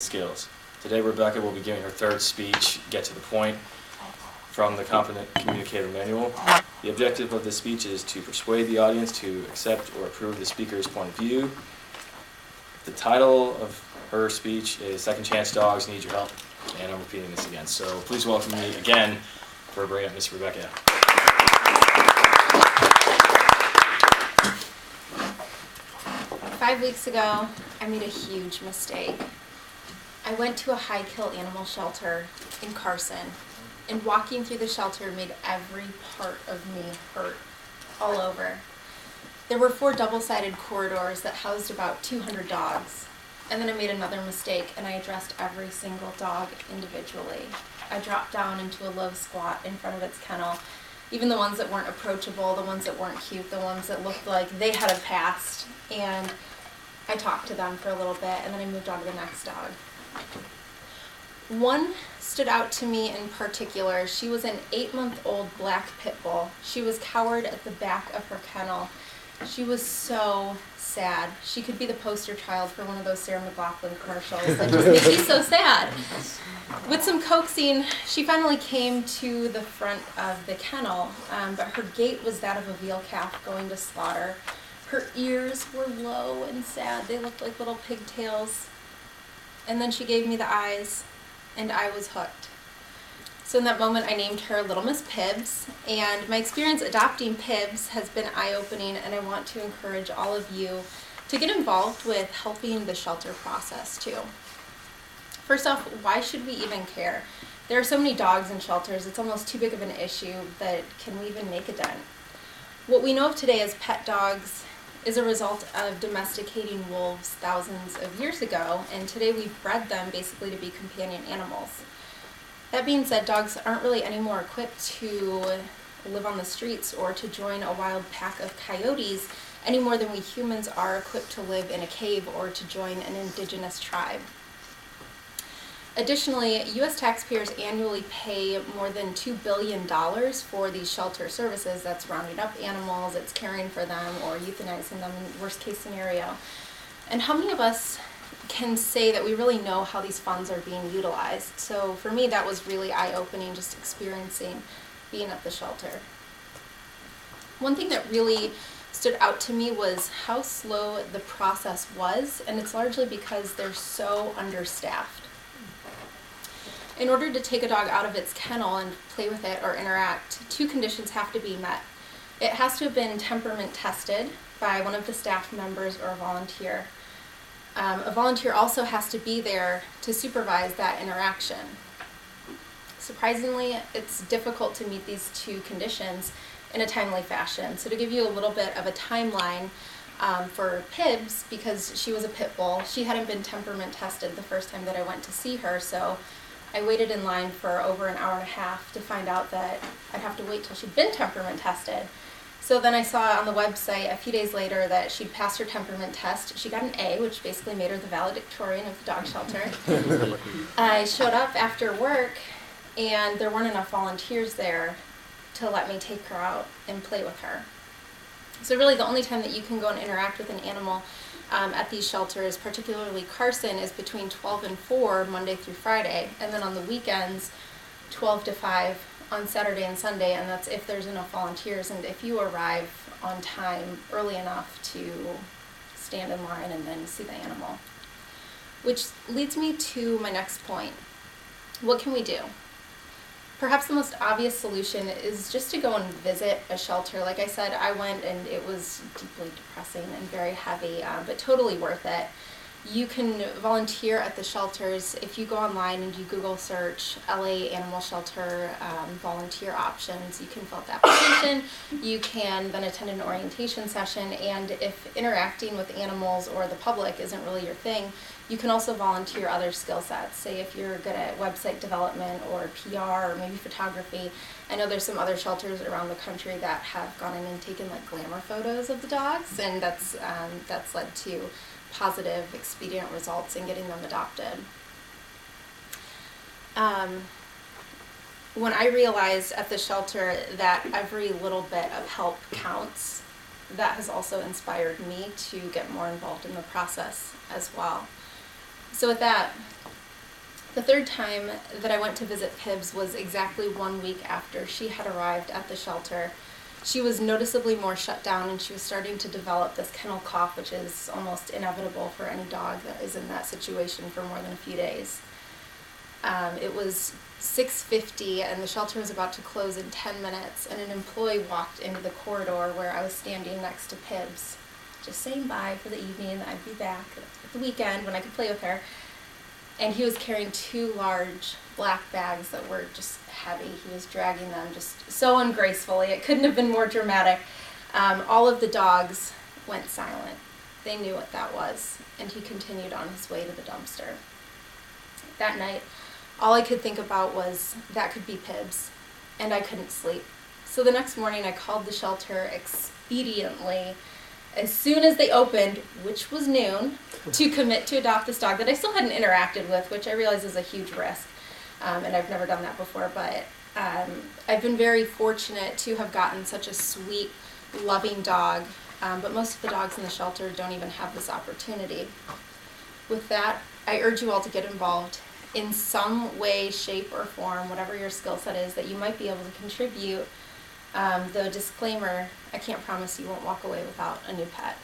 skills. Today, Rebecca will be giving her third speech, Get to the Point, from the Competent Communicator Manual. The objective of this speech is to persuade the audience to accept or approve the speaker's point of view. The title of her speech is Second Chance Dogs Need Your Help, and I'm repeating this again. So please welcome me again for bringing up Miss Rebecca. 5 weeks ago, I made a huge mistake. I went to a high-kill animal shelter in Carson, and walking through the shelter made every part of me hurt all over. There were 4 double-sided corridors that housed about 200 dogs, and then I made another mistake and I addressed every single dog individually. I dropped down into a low squat in front of its kennel, even the ones that weren't approachable, the ones that weren't cute, the ones that looked like they had a past, and I talked to them for a little bit and then I moved on to the next dog. One stood out to me in particular. She was an 8-month-old black pit bull. She was cowered at the back of her kennel. She was so sad. She could be the poster child for one of those Sarah McLachlan commercials that just make you so sad. With some coaxing, she finally came to the front of the kennel, but her gait was that of a veal calf going to slaughter. Her ears were low and sad. They looked like little pigtails. And then she gave me the eyes, and I was hooked. So in that moment, I named her Little Miss Pibbs, and my experience adopting Pibbs has been eye-opening, and I want to encourage all of you to get involved with helping the shelter process too. First off, why should we even care? There are so many dogs in shelters, it's almost too big of an issue that can we even make a dent? What we know of today as pet dogs is a result of domesticating wolves thousands of years ago, and today we've bred them basically to be companion animals. That being said, dogs aren't really any more equipped to live on the streets or to join a wild pack of coyotes any more than we humans are equipped to live in a cave or to join an indigenous tribe. Additionally, U.S. taxpayers annually pay more than $2 billion for these shelter services. That's rounding up animals, it's caring for them, or euthanizing them in worst case scenario. And how many of us can say that we really know how these funds are being utilized? So for me, that was really eye-opening, just experiencing being at the shelter. One thing that really stood out to me was how slow the process was, and it's largely because they're so understaffed. In order to take a dog out of its kennel and play with it or interact, 2 conditions have to be met. It has to have been temperament tested by one of the staff members or a volunteer. A volunteer also has to be there to supervise that interaction. Surprisingly, it's difficult to meet these 2 conditions in a timely fashion. So to give you a little bit of a timeline for Pibbs, because she was a pit bull, she hadn't been temperament tested the first time that I went to see her, so I waited in line for over an hour and a half to find out that I'd have to wait till she'd been temperament tested. So then I saw on the website a few days later that she'd passed her temperament test. She got an A, which basically made her the valedictorian of the dog shelter. I showed up after work, and there weren't enough volunteers there to let me take her out and play with her. So really the only time that you can go and interact with an animal at these shelters, particularly Carson, is between 12 and 4, Monday through Friday, and then on the weekends, 12 to 5 on Saturday and Sunday, and that's if there's enough volunteers and if you arrive on time early enough to stand in line and then see the animal. Which leads me to my next point. What can we do? Perhaps the most obvious solution is just to go and visit a shelter. Like I said, I went and it was deeply depressing and very heavy, but totally worth it. You can volunteer at the shelters. If you go online and you Google search LA Animal Shelter volunteer options, you can fill out the application. You can then attend an orientation session, and if interacting with animals or the public isn't really your thing, you can also volunteer other skill sets. Say if you're good at website development or PR or maybe photography. I know there's some other shelters around the country that have gone in and taken like glamour photos of the dogs, and that's led to positive, expedient results in getting them adopted. When I realized at the shelter that every little bit of help counts, that has also inspired me to get more involved in the process as well. So with that, The third time that I went to visit Pibbs was exactly 1 week after she had arrived at the shelter. She was noticeably more shut down, and she was starting to develop this kennel cough, which is almost inevitable for any dog that is in that situation for more than a few days. It was 6:50 and the shelter was about to close in 10 minutes, and an employee walked into the corridor where I was standing next to Pibbs, just saying bye for the evening, that I'd be back at the weekend when I could play with her. And he was carrying 2 large black bags that were just heavy. He was dragging them just so ungracefully. It couldn't have been more dramatic. All of the dogs went silent. They knew what that was, and he continued on his way to the dumpster. That night, all I could think about was that could be Pibbs, and I couldn't sleep. So the next morning I called the shelter expediently as soon as they opened, which was noon, to commit to adopt this dog that I still hadn't interacted with, which I realize is a huge risk, and I've never done that before, but I've been very fortunate to have gotten such a sweet, loving dog, but most of the dogs in the shelter don't even have this opportunity. With that, I urge you all to get involved in some way, shape, or form, whatever your skill set is that you might be able to contribute. The disclaimer, I can't promise you won't walk away without a new pet.